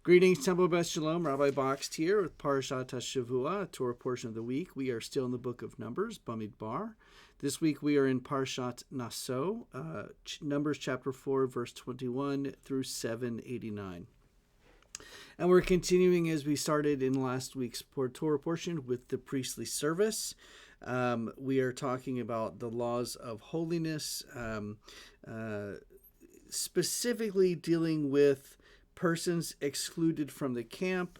Greetings, Temple Beth Shalom. Rabbi Boxt here with Parashat Shavua, Torah portion of the week. We are still in the book of Numbers, Bamidbar. This week we are in Parashat Naso, Numbers chapter 4, verse 21 through 789. And we're continuing as we started in last week's Torah portion with the priestly service. We are talking about the laws of holiness, specifically dealing with persons excluded from the camp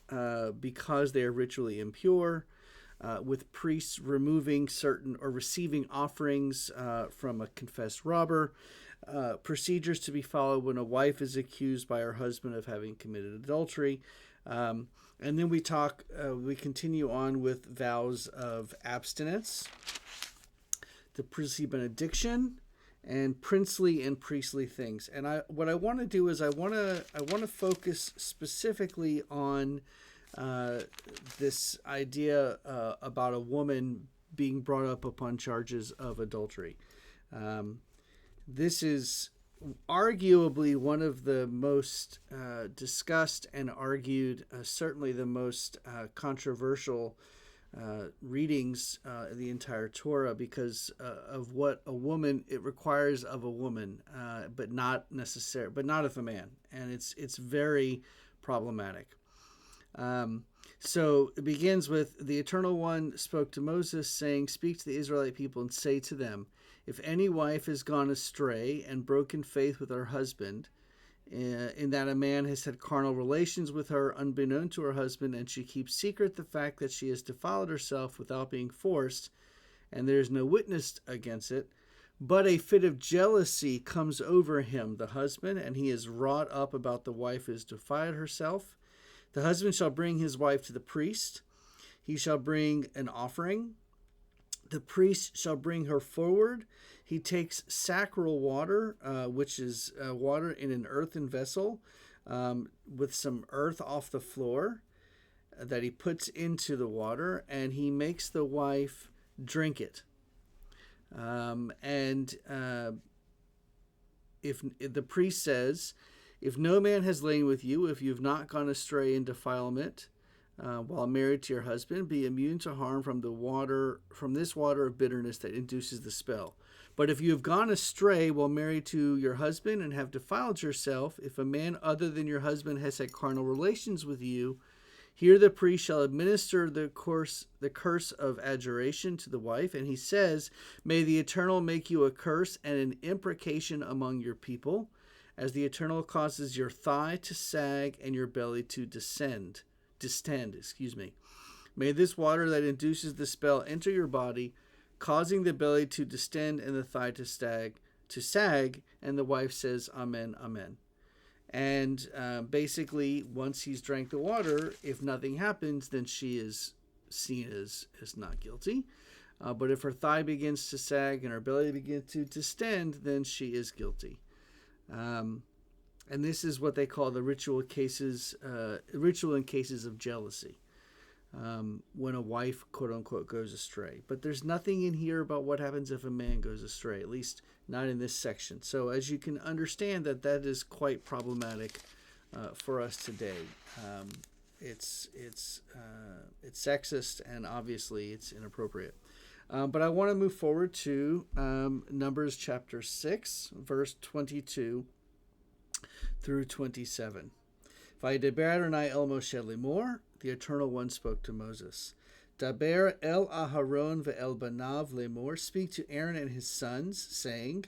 because they are ritually impure, with priests removing certain or receiving offerings from a confessed robber, procedures to be followed when a wife is accused by her husband of having committed adultery. And then we continue on with vows of abstinence, the priestly benediction, and princely and priestly things. And what I want to do is I want to focus specifically on this idea about a woman being brought up upon charges of adultery. This is arguably one of the most discussed and argued, certainly the most controversial readings in the entire Torah because of what it requires of a woman, but not of a man, and it's very problematic. So it begins with the Eternal One spoke to Moses, saying, "Speak to the Israelite people and say to them, if any wife has gone astray and broken faith with her husband, in that a man has had carnal relations with her unbeknown to her husband, and she keeps secret the fact that she has defiled herself without being forced, and there is no witness against it, but a fit of jealousy comes over him, the husband, and he is wrought up about the wife who has defiled herself. The husband shall bring his wife to the priest. He shall bring an offering. The priest shall bring her forward. He takes sacral water, which is water in an earthen vessel, with some earth off the floor that he puts into the water, and he makes the wife drink it. If the priest says, if no man has lain with you, if you have not gone astray in defilement, while married to your husband, be immune to harm from this water of bitterness that induces the spell. But if you have gone astray while married to your husband and have defiled yourself, if a man other than your husband has had carnal relations with you, here the priest shall administer the curse of adjuration to the wife, and he says, may the Eternal make you a curse and an imprecation among your people, as the Eternal causes your thigh to sag and your belly to distend. May this water that induces the spell enter your body, causing the belly to distend and the thigh to sag, and the wife says, Amen, Amen. And basically, once he's drank the water, if nothing happens, then she is seen as not guilty. But if her thigh begins to sag and her belly begins to distend, then she is guilty. And this is what they call the ritual in cases of jealousy, when a wife, quote unquote, goes astray. But there's nothing in here about what happens if a man goes astray, at least not in this section. So as you can understand, that is quite problematic for us today. It's sexist, and obviously it's inappropriate. But I want to move forward to Numbers chapter 6, verse 22 through 27. Vayidaber Adonai el Moshe lemor, the Eternal One spoke to Moses. Daber el Aharon ve'el banav lemor, speak to Aaron and his sons, saying,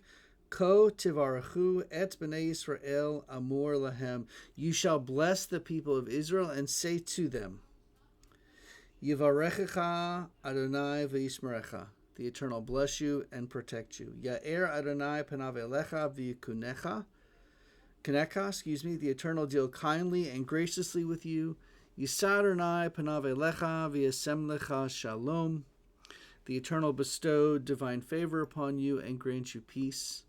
Ko tivarachu et bnei Yisrael amor lahem, you shall bless the people of Israel and say to them, Yivarechecha Adonai v'yishmerecha, the Eternal bless you and protect you. Ya'er Adonai panav elecha v'yikunecha, the Eternal deal kindly and graciously with you. Yisad Adonai panav elecha v'yasem lecha shalom, the Eternal bestow divine favor upon you and grant you peace.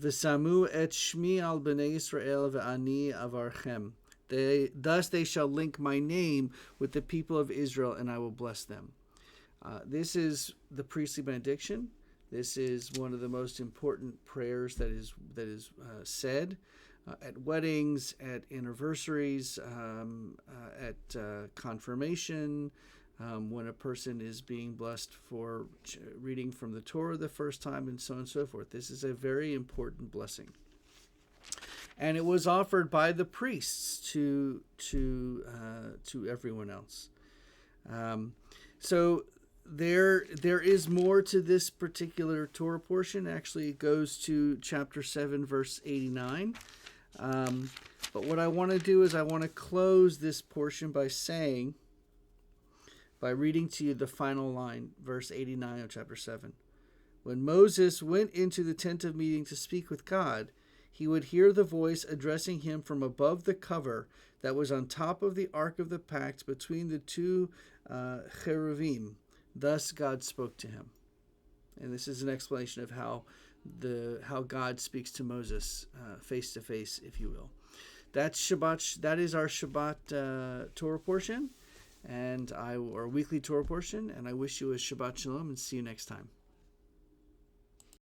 V'samu et shmi al bnei Yisrael ve'ani avarchem, thus they shall link my name with the people of Israel, and I will bless them. This is the priestly benediction. This is one of the most important prayers that is said at weddings, at anniversaries, at confirmation, when a person is being blessed for reading from the Torah the first time, and so on and so forth. This is a very important blessing. And it was offered by the priests to everyone else. So there is more to this particular Torah portion. Actually, it goes to chapter 7, verse 89. But what I want to do is I want to close this portion by reading to you the final line, verse 89 of chapter 7. When Moses went into the tent of meeting to speak with God, he would hear the voice addressing him from above the cover that was on top of the Ark of the Pact between the two cheruvim. Thus God spoke to him. And this is an explanation of how God speaks to Moses face to face, if you will. That's Shabbat. That is our Shabbat Torah portion, and our weekly Torah portion. And I wish you a Shabbat Shalom, and see you next time.